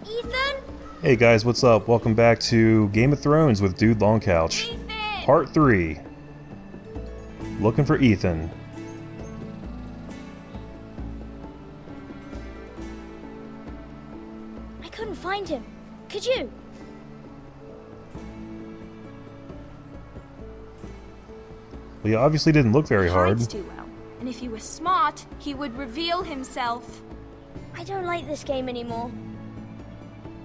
Ethan? Hey guys, what's up? Welcome back to Game of Thrones with Dude Longcouch. Ethan! Part 3. Looking for Ethan. I couldn't find him. Could you? Well, he obviously didn't look very hard. Hides too well. And if he was smart, he would reveal himself. I don't like this game anymore.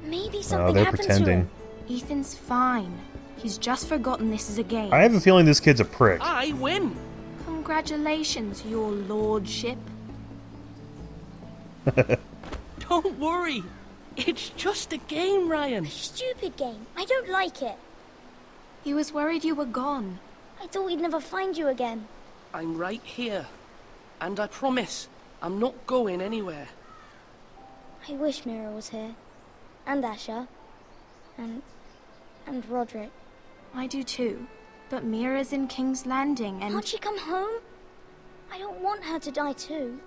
Maybe something They're happened pretending. to him. Ethan's fine. He's just forgotten this is a game. I have a feeling this kid's a prick. I win! Congratulations, your lordship. Don't worry. It's just a game, Ryan. Stupid game. I don't like it. He was worried you were gone. I thought we'd never find you again. I'm right here. And I promise, I'm not going anywhere. I wish Mira was here. And Asher. And Roderick. I do too. But Mira's in King's Landing and... Can't she come home? I don't want her to die too.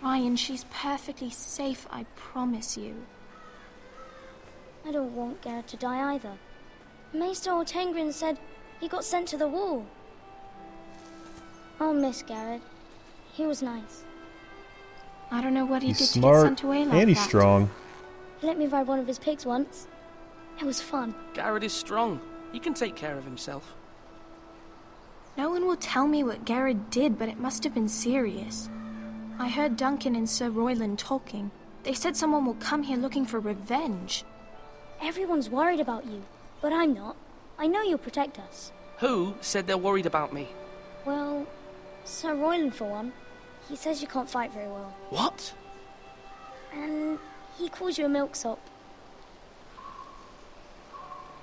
Ryan, she's perfectly safe, I promise you. I don't want Garrett to die either. Maester Ortengrin said he got sent to the wall. I'll miss Garrett. He was nice. I don't know what he He's did smart to get sent away like and he's that. strong. He let me ride one of his pigs once. It was fun. Garrett is strong. He can take care of himself. No one will tell me what Garrett did, but it must have been serious. I heard Duncan and Sir Royland talking. They said someone will come here looking for revenge. Everyone's worried about you, but I'm not. I know you'll protect us. Who said they're worried about me? Well, Sir Royland for one. He says you can't fight very well. What? And he calls you a milksop.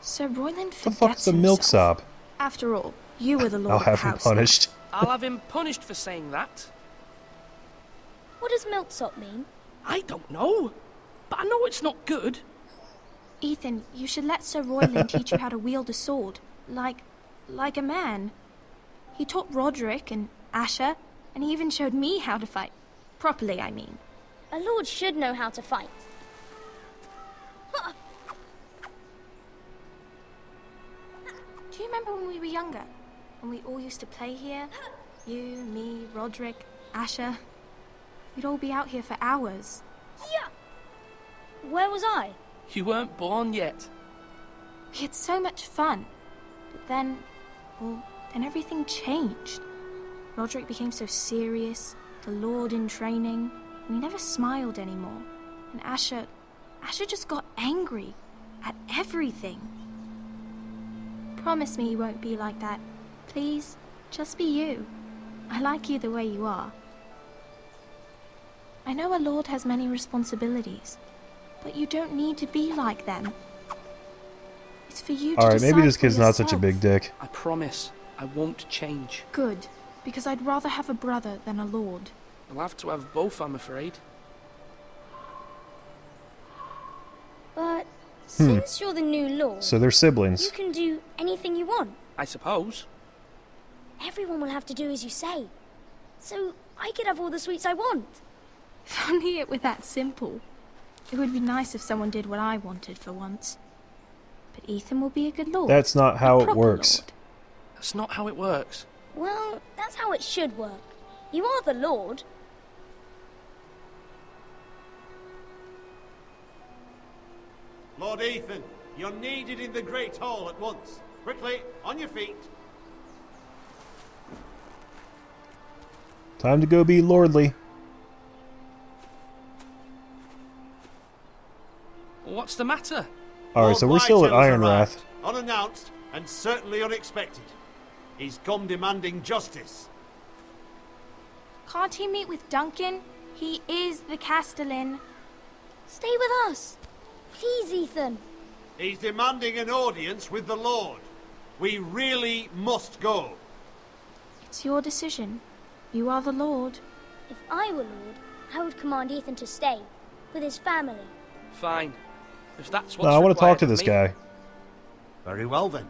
Sir Royland The forgets fuck's a milksop? himself. After all, you were the lord I'll of the have him house now. punished. I'll have him punished for saying that. What does milksop mean? I don't know. But I know it's not good. Ethan, you should let Sir Royland teach you how to wield a sword. Like a man. He taught Roderick and Asher, and he even showed me how to fight. Properly, I mean. A lord should know how to fight. Do you remember when we were younger? When we all used to play here? You, me, Roderick, Asher. We'd all be out here for hours. Yeah. Where was I? You weren't born yet. We had so much fun. But then, well, then everything changed. Roderick became so serious, the Lord in training, and he never smiled anymore. And Asher just got angry at everything. Promise me you won't be like that. Please, just be you. I like you the way you are. I know a lord has many responsibilities, but you don't need to be like them. It's for you to Alright, maybe decide this for kid's not such a yourself. big dick. I promise, I won't change. Good, because I'd rather have a brother than a lord. I'll have to have both, I'm afraid. But since you're the new lord, So they're you siblings. can do anything you want. I suppose. Everyone will have to do as you say. So I could have all the sweets I want. If only it were that simple. It would be nice if someone did what I wanted for once. But Ethan will be a good lord. That's not a how it proper works. lord. That's not how it works. Well, that's how it should work. You are the lord. Lord Ethan, you're needed in the Great Hall at once. Quickly, on your feet. Time to go be lordly. What's the matter? Alright, so we're Lord still at Whitehall's Ironrath. arrived, unannounced and certainly unexpected. He's come demanding justice. Can't he meet with Duncan? He is the Castellan. Stay with us. Please, Ethan. He's demanding an audience with the Lord. We really must go. It's your decision. You are the lord. If I were lord, I would command Ethan to stay with his family. Fine. If that's what's No, I want to talk required to of this me. guy. Very well then.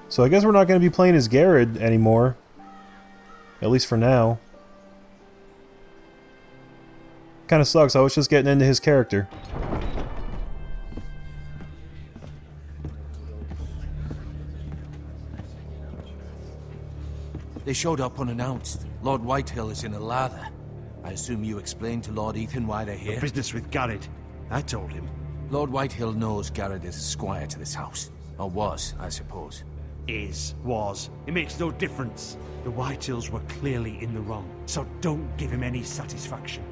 So I guess we're not going to be playing as Garrett anymore. At least for now. Kinda sucks, I was just getting into his character. They showed up unannounced. Lord Whitehill is in a lather. I assume you explained to Lord Ethan why they're here? Business with Garrett. I told him. Lord Whitehill knows Garrett is a squire to this house. Or was, I suppose. Was. It makes no difference. The Whitehills were clearly in the wrong, so don't give him any satisfaction.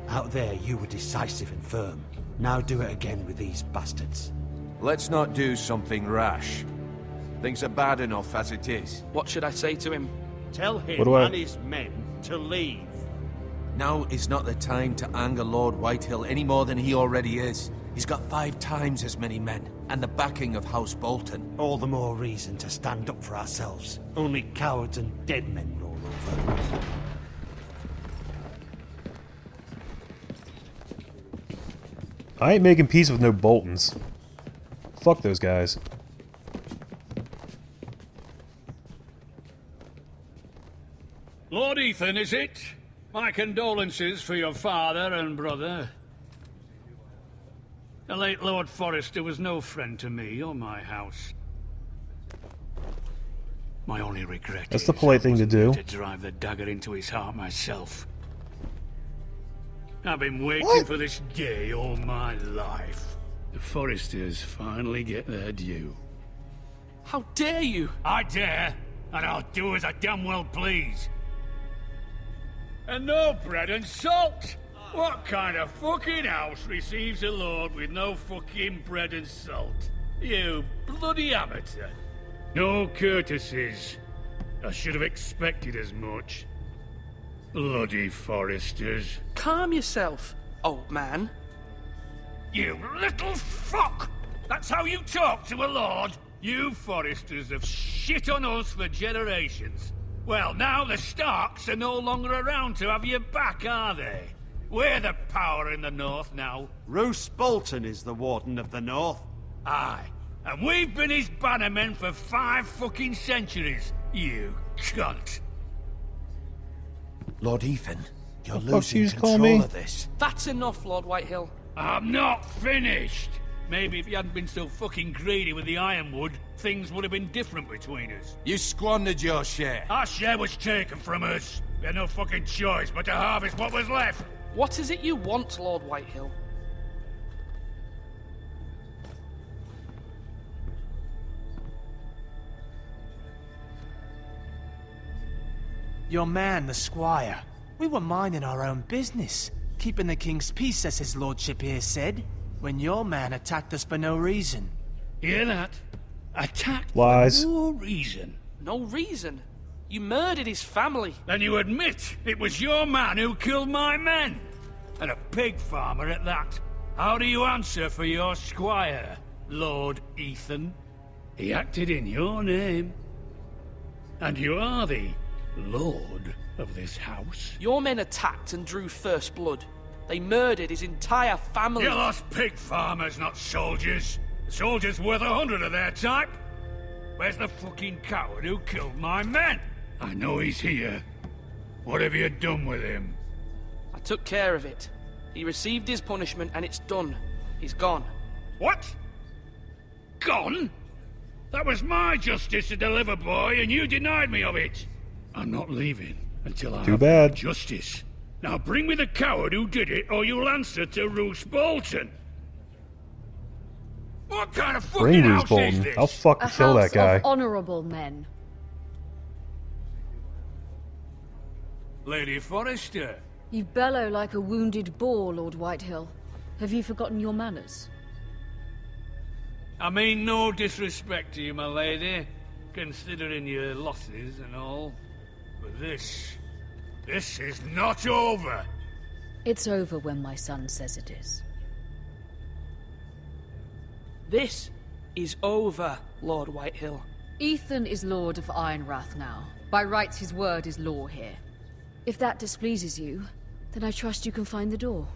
Out there, you were decisive and firm. Now do it again with these bastards. Let's not do something rash. Things are bad enough as it is. What should I say to him? Tell What him do I- and his men to leave. Now is not the time to anger Lord Whitehill any more than he already is. He's got 5 times as many men, and the backing of House Bolton. All the more reason to stand up for ourselves. Only cowards and dead men roll over. I ain't making peace with no Boltons. Fuck those guys. Lord Ethan, is it? My condolences for your father and brother. The late Lord Forrester was no friend to me or my house. My only regret That's is the polite I thing to wasn't do. there to drive the dagger into his heart myself. I've been waiting What? for this day all my life. The Forresters finally get their due. How dare you? I dare, and I'll do as I damn well please. And no bread and salt! What kind of fucking house receives a lord with no fucking bread and salt? You bloody amateur. No courtesies. I should have expected as much. Bloody Forresters. Calm yourself, old man. You little fuck! That's how you talk to a lord? You Forresters have shit on us for generations. Well, now the Starks are no longer around to have your back, are they? We're the power in the north now. Roose Bolton is the Warden of the North. Aye. And we've been his bannermen for 5 fucking centuries, you cunt. Lord Ethan, you're The fuck you losing just call control me? of this. That's enough, Lord Whitehill. I'm not finished. Maybe if you hadn't been so fucking greedy with the ironwood, things would have been different between us. You squandered your share. Our share was taken from us. We had no fucking choice but to harvest what was left. What is it you want, Lord Whitehill? Your man, the squire. We were minding our own business, keeping the king's peace, as his lordship here said, when your man attacked us for no reason. Hear that? Attacked Lies. for no reason. No reason. You murdered his family. Then you admit it was your man who killed my men. And a pig farmer at that. How do you answer for your squire, Lord Ethan? He acted in your name. And you are the lord of this house. Your men attacked and drew first blood. They murdered his entire family. You lost pig farmers, not soldiers. The soldiers worth 100 of their type. Where's the fucking coward who killed my men? I know he's here. What have you done with him? I took care of it. He received his punishment and it's done. He's gone. What? Gone? That was my justice to deliver, boy, and you denied me of it. I'm not leaving until I Too have bad. my justice. Now bring me the coward who did it, or you'll answer to Roose Bolton. What kind of fucking Bring Roose house is Bolton. this? I'll fucking A kill that house guy. of honorable men. Lady Forrester. You bellow like a wounded boar, Lord Whitehill. Have you forgotten your manners? I mean no disrespect to you, my lady, considering your losses and all. But this is not over. It's over when my son says it is. This is over, Lord Whitehill. Ethan is Lord of Ironrath now. By rights, his word is law here. If that displeases you, then I trust you can find the door.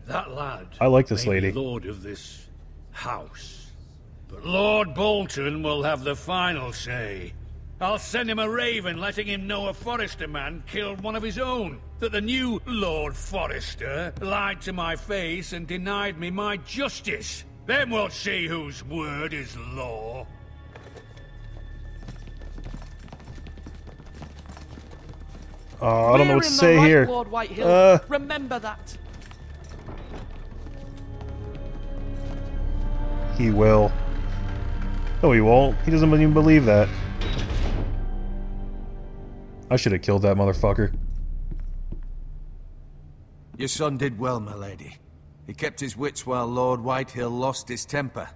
That lad. I like this may be lady. Lord of this house. But Lord Bolton will have the final say. I'll send him a raven letting him know a Forrester man killed one of his own. That the new Lord Forrester lied to my face and denied me my justice. Then we'll see whose word is law. I don't know what to say We're in the here. right, Lord Whitehill. Remember that. He will. No, he won't. He doesn't even believe that. I should have killed that motherfucker. Your son did well, my lady. He kept his wits while Lord Whitehill lost his temper.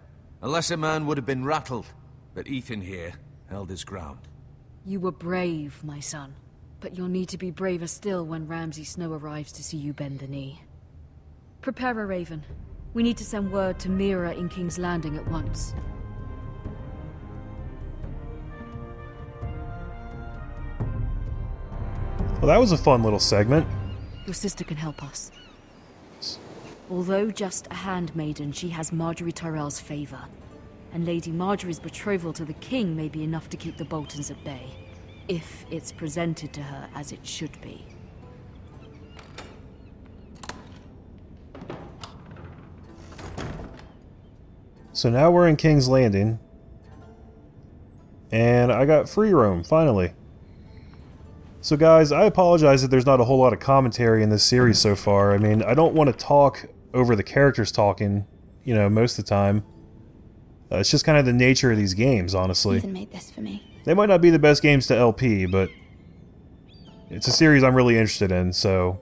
A lesser man would have been rattled, but Ethan here held his ground. You were brave, my son. But you'll need to be braver still when Ramsay Snow arrives to see you bend the knee. Prepare a raven. We need to send word to Mira in King's Landing at once. Well, that was a fun little segment. Your sister can help us. Although just a handmaiden, she has Marjorie Tyrell's favor. And Lady Marjorie's betrothal to the king may be enough to keep the Boltons at bay. If it's presented to her as it should be. So now we're in King's Landing. And I got free roam, finally. So guys, I apologize that there's not a whole lot of commentary in this series so far. I mean, I don't want to talk over the characters talking, you know, most of the time. It's just kind of the nature of these games, honestly. Ethan made this for me. They might not be the best games to LP, but it's a series I'm really interested in, so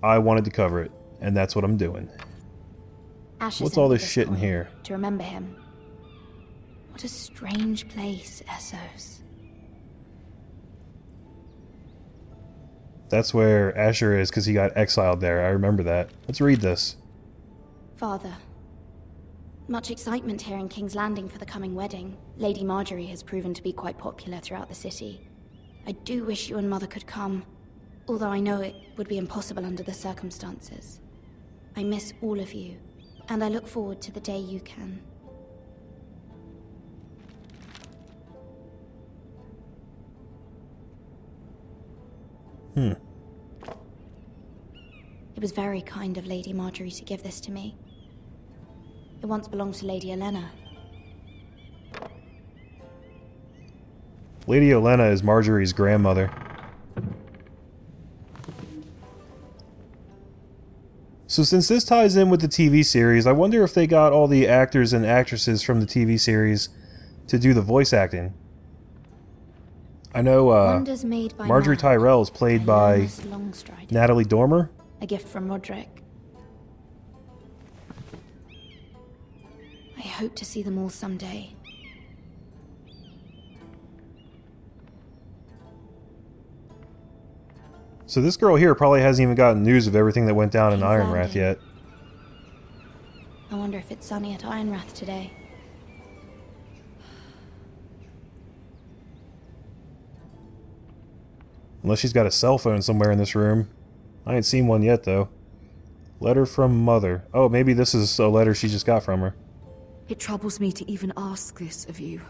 I wanted to cover it, and that's what I'm doing. Asher What's sent all me this shit in coin here? To remember him. What a strange place, Essos. That's where Asher is, because he got exiled there. I remember that. Let's read this. Father. Much excitement here in King's Landing for the coming wedding. Lady Marjorie has proven to be quite popular throughout the city. I do wish you and Mother could come, although I know it would be impossible under the circumstances. I miss all of you, and I look forward to the day you can. It was very kind of Lady Marjorie to give this to me. It once belonged to Lady Olenna. Lady Olenna is Marjorie's grandmother. So since this ties in with the TV series, I wonder if they got all the actors and actresses from the TV series to do the voice acting. I know Wonders made by Marjorie man, Tyrell is played by Longstrider. Natalie Dormer. A gift from Roderick. I hope to see them all someday. So this girl here probably hasn't even gotten news of everything that went down in King's Ironrath Landing. yet. I wonder if it's sunny at Ironrath today. Unless she's got a cell phone somewhere in this room. I ain't seen one yet, though. Letter from Mother. Oh, maybe this is a letter she just got from her. It troubles me to even ask this of you,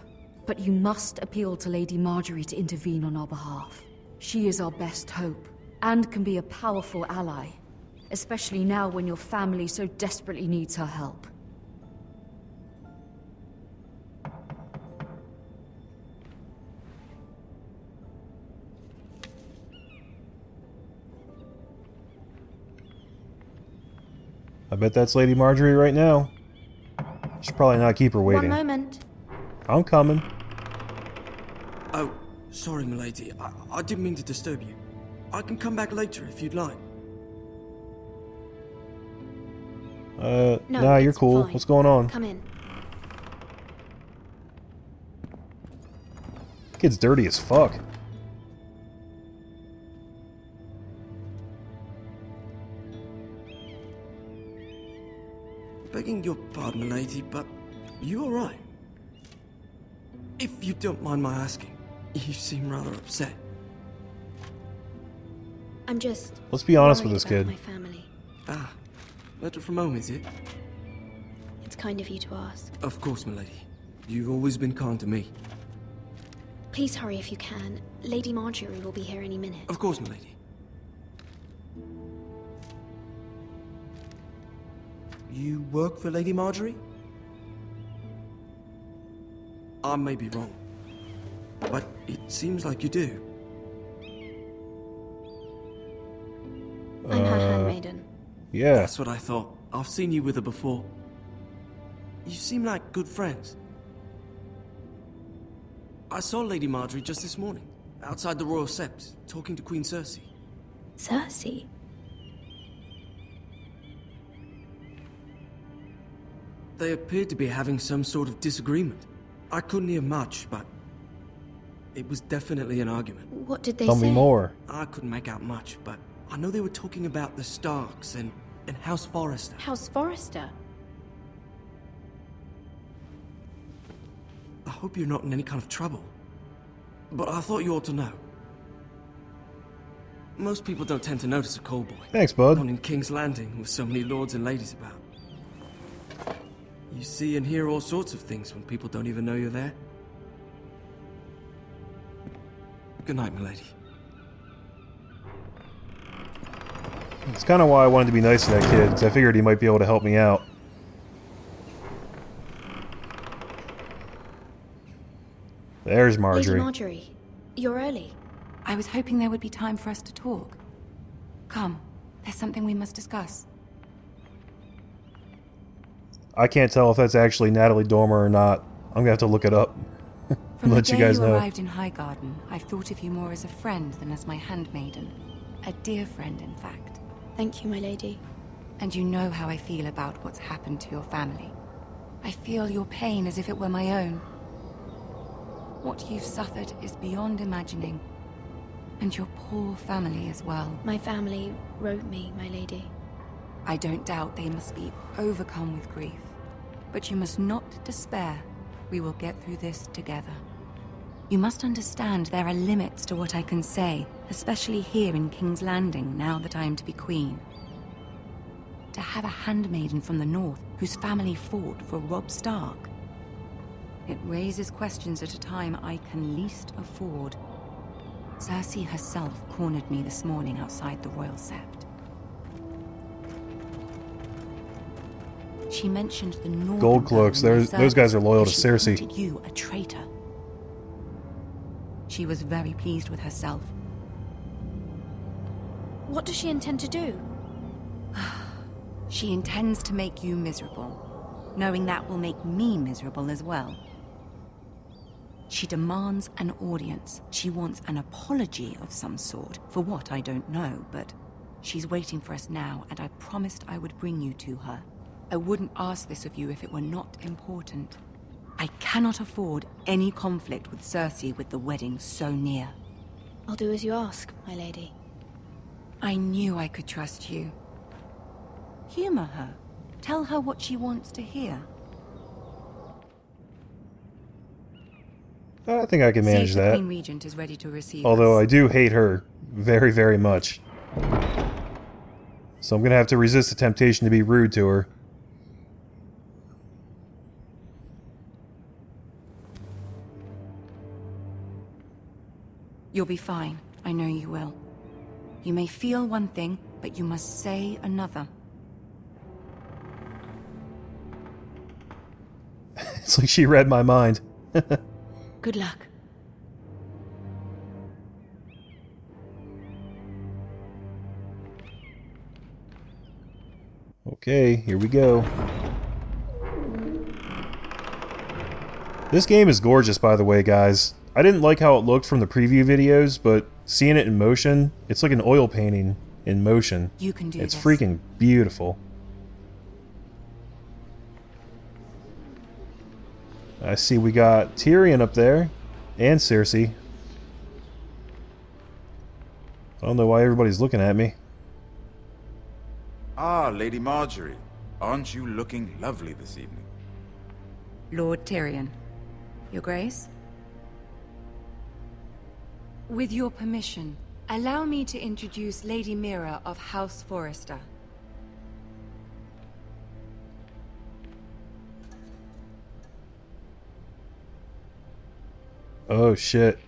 but you must appeal to Lady Marjorie to intervene on our behalf. She is our best hope, and can be a powerful ally, especially now when your family so desperately needs her help. I bet that's Lady Marjorie right now. Should probably not keep her waiting. One moment. I'm coming. Oh, sorry, milady. I didn't mean to disturb you. I can come back later if you'd like. No, nah, you're it's cool. fine. What's going on? Come in. Kid's dirty as fuck. Begging your pardon, milady, but you alright? If you don't mind my asking, you seem rather upset. I'm just. Let's be honest worried with this about kid. My family. Ah, letter from home, is it? It's kind of you to ask. Of course, milady. You've always been kind to me. Please hurry if you can. Lady Marjorie will be here any minute. Of course, milady. You work for Lady Marjorie? I may be wrong, but it seems like you do. I'm her handmaiden. Yeah. That's what I thought. I've seen you with her before. You seem like good friends. I saw Lady Marjorie just this morning, outside the Royal Sept, talking to Queen Cersei. Cersei? They appeared to be having some sort of disagreement. I couldn't hear much, but it was definitely an argument. What did they Tell say? me more. I couldn't make out much, but I know they were talking about the Starks and House Forrester. House Forrester? I hope you're not in any kind of trouble, but I thought you ought to know. Most people don't tend to notice a callboy. Thanks, bud. Not in King's Landing with so many lords and ladies about. You see and hear all sorts of things when people don't even know you're there. Good night, milady. It's kind of why I wanted to be nice to that kid, because I figured he might be able to help me out. There's Marjorie. Lady Marjorie, you're early. I was hoping there would be time for us to talk. Come, there's something we must discuss. I can't tell if that's actually Natalie Dormer or not. I'm gonna have to look it up. From the Let day you guys you know. arrived in Highgarden, I've thought of you more as a friend than as my handmaiden. A dear friend, in fact. Thank you, my lady. And you know how I feel about what's happened to your family. I feel your pain as if it were my own. What you've suffered is beyond imagining. And your poor family as well. My family wrote me, my lady. I don't doubt they must be overcome with grief. But you must not despair. We will get through this together. You must understand there are limits to what I can say, especially here in King's Landing, now that I am to be queen. To have a handmaiden from the north whose family fought for Robb Stark. It raises questions at a time I can least afford. Cersei herself cornered me this morning outside the Royal Sept. She mentioned the Northern Gold cloaks. Those guys are loyal to Cersei. She appointed you a traitor. She was very pleased with herself. What does she intend to do? She intends to make you miserable, knowing that will make me miserable as well. She demands an audience. She wants an apology of some sort, for what I don't know, but she's waiting for us now, and I promised I would bring you to her. I wouldn't ask this of you if it were not important. I cannot afford any conflict with Cersei with the wedding so near. I'll do as you ask, my lady. I knew I could trust you. Humor her. Tell her what she wants to hear. I think I can manage See if the that. Queen Regent is ready to receive Although us. I do hate her very, very much. So I'm gonna have to resist the temptation to be rude to her. You'll be fine. I know you will. You may feel one thing, but you must say another. It's like she read my mind. Good luck. Okay, here we go. This game is gorgeous, by the way, guys. I didn't like how it looked from the preview videos, but seeing it in motion, it's like an oil painting in motion. You can do It's this. freaking beautiful. I see we got Tyrion up there, and Cersei. I don't know why everybody's looking at me. Ah, Lady Marjorie. Aren't you looking lovely this evening? Lord Tyrion. Your Grace? With your permission, allow me to introduce Lady Mira of House Forrester. Oh shit.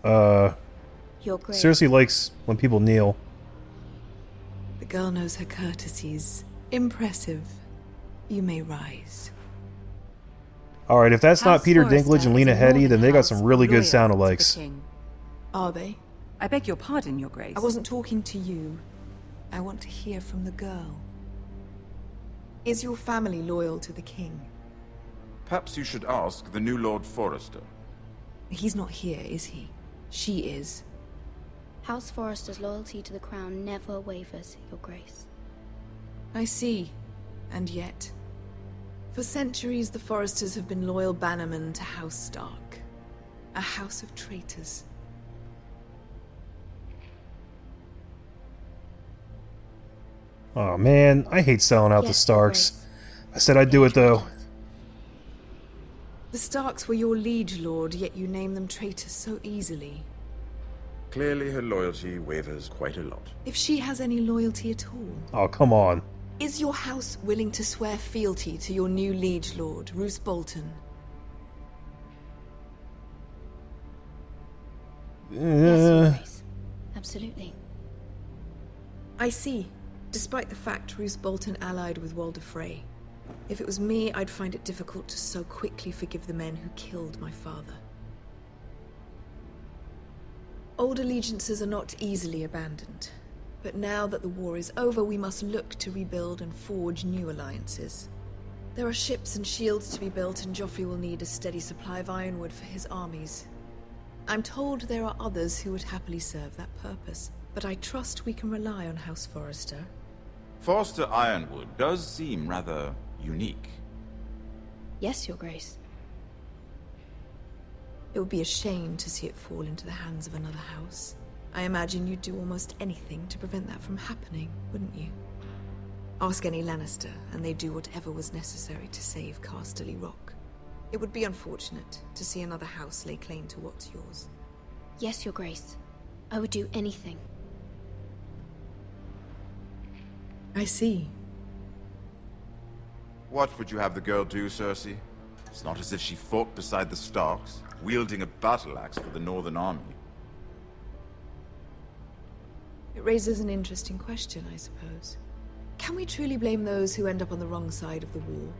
Your grace. Cersei likes when people kneel. The girl knows her courtesies. Impressive. You may rise. Alright, if that's not House Peter Forrester Dinklage and is Lena a Headey, northern then they got house some really good loyal sound to the alikes. king. Are they? I beg your pardon, Your Grace. I wasn't talking to you. I want to hear from the girl. Is your family loyal to the king? Perhaps you should ask the new Lord Forrester. He's not here, is he? She is. House Forrester's loyalty to the crown never wavers, Your Grace. I see. And yet... For centuries, the Forresters have been loyal bannermen to House Stark. A house of traitors. Oh man, I hate selling out the Yes, Starks. I said I'd do it though. The Starks were your liege lord, yet you name them traitors so easily. Clearly her loyalty wavers quite a lot. If she has any loyalty at all, Oh, come on. is your house willing to swear fealty to your new liege lord, Roose Bolton? Yes, Your Grace. Absolutely. I see. Despite the fact Roose Bolton allied with Walder Frey. If it was me, I'd find it difficult to so quickly forgive the men who killed my father. Old allegiances are not easily abandoned. But now that the war is over, we must look to rebuild and forge new alliances. There are ships and shields to be built, and Joffrey will need a steady supply of ironwood for his armies. I'm told there are others who would happily serve that purpose, but I trust we can rely on House Forrester. Forster Ironwood does seem rather unique. Yes, Your Grace. It would be a shame to see it fall into the hands of another house. I imagine you'd do almost anything to prevent that from happening, wouldn't you? Ask any Lannister, and they'd do whatever was necessary to save Casterly Rock. It would be unfortunate to see another house lay claim to what's yours. Yes, Your Grace. I would do anything. I see. What would you have the girl do, Cersei? It's not as if she fought beside the Starks, wielding a battle axe for the Northern Army. It raises an interesting question, I suppose. Can we truly blame those who end up on the wrong side of the war?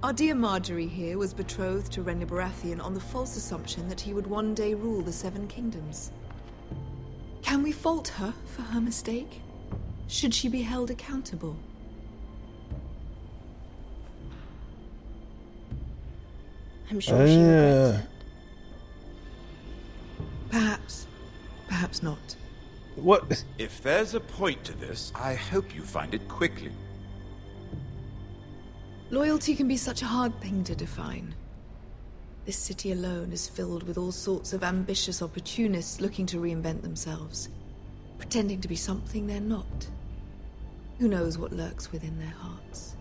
Our dear Marjorie here was betrothed to Renly Baratheon on the false assumption that he would one day rule the Seven Kingdoms. Can we fault her for her mistake? Should she be held accountable? I'm sure she regrets it. Perhaps. Perhaps not. What? If there's a point to this, I hope you find it quickly. Loyalty can be such a hard thing to define. This city alone is filled with all sorts of ambitious opportunists looking to reinvent themselves, pretending to be something they're not. Who knows what lurks within their hearts?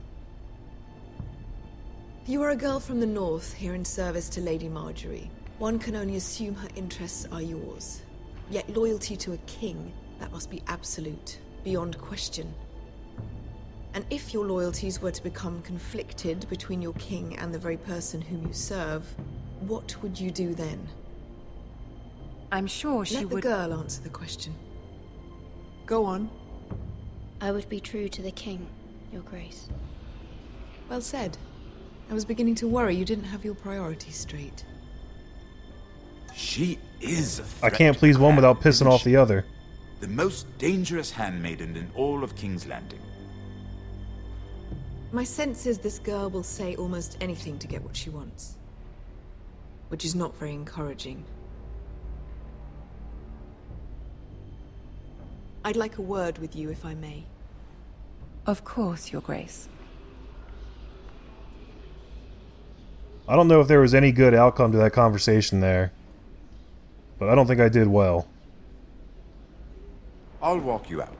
You are a girl from the north, here in service to Lady Marjorie. One can only assume her interests are yours. Yet loyalty to a king, that must be absolute, beyond question. And if your loyalties were to become conflicted between your king and the very person whom you serve, what would you do then? I'm sure she would... Let the girl answer the question. Go on. I would be true to the king, Your Grace. Well said. I was beginning to worry you didn't have your priorities straight. She is a I threat can't to please one Crown, without pissing isn't off she? the other. The most dangerous handmaiden in all of King's Landing. My sense is this girl will say almost anything to get what she wants. Which is not very encouraging. I'd like a word with you, if I may. Of course, Your Grace. I don't know if there was any good outcome to that conversation there, but I don't think I did well. I'll walk you out.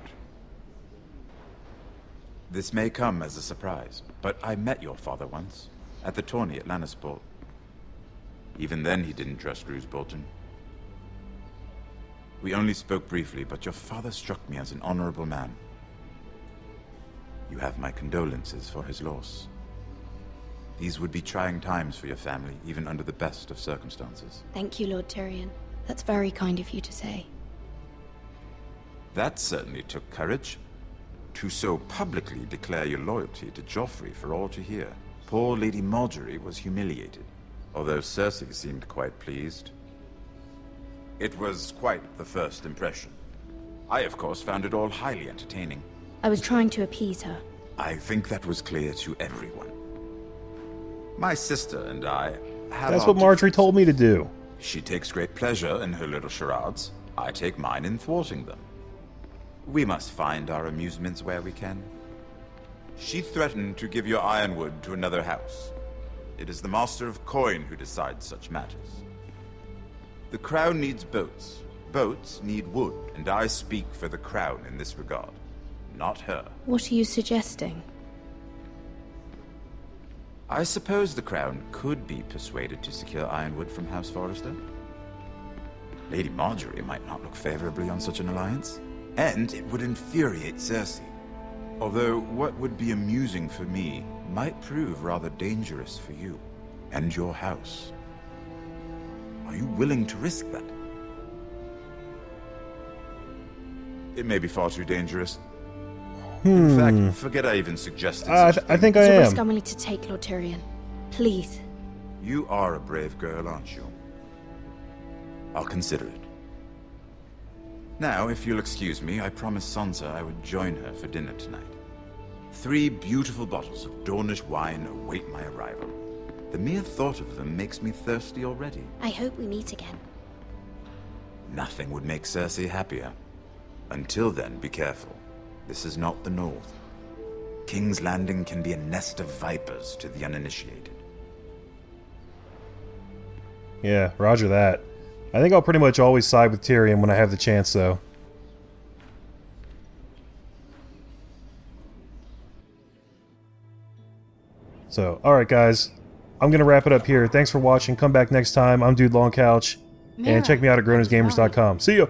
This may come as a surprise, but I met your father once, at the tourney at Lannisport. Even then he didn't trust Roose Bolton. We only spoke briefly, but your father struck me as an honorable man. You have my condolences for his loss. These would be trying times for your family, even under the best of circumstances. Thank you, Lord Tyrion. That's very kind of you to say. That certainly took courage. To so publicly declare your loyalty to Joffrey for all to hear. Poor Lady Marjorie was humiliated, although Cersei seemed quite pleased. It was quite the first impression. I, of course, found it all highly entertaining. I was trying to appease her. I think that was clear to everyone. My sister and I have That's our what Marjorie told me to do. She takes great pleasure in her little charades. I take mine in thwarting them. We must find our amusements where we can. She threatened to give your ironwood to another house. It is the Master of Coin who decides such matters. The Crown needs boats. Boats need wood, and I speak for the Crown in this regard, not her. What are you suggesting? I suppose the Crown could be persuaded to secure ironwood from House Forrester. Lady Marjorie might not look favorably on such an alliance, and it would infuriate Cersei. Although what would be amusing for me might prove rather dangerous for you and your house. Are you willing to risk that? It may be far too dangerous. In fact, forget I even suggested such I think I It's a am. risk I'm willing to take, Lord Tyrion. Please. You are a brave girl, aren't you? I'll consider it. Now, if you'll excuse me, I promised Sansa I would join her for dinner tonight. 3 beautiful bottles of Dornish wine await my arrival. The mere thought of them makes me thirsty already. I hope we meet again. Nothing would make Cersei happier. Until then, be careful. This is not the North. King's Landing can be a nest of vipers to the uninitiated. Yeah, roger that. I think I'll pretty much always side with Tyrion when I have the chance, though. So, alright guys. I'm gonna wrap it up here. Thanks for watching. Come back next time. I'm Dude Longcouch. And check me out at groanersgamers.com. See ya!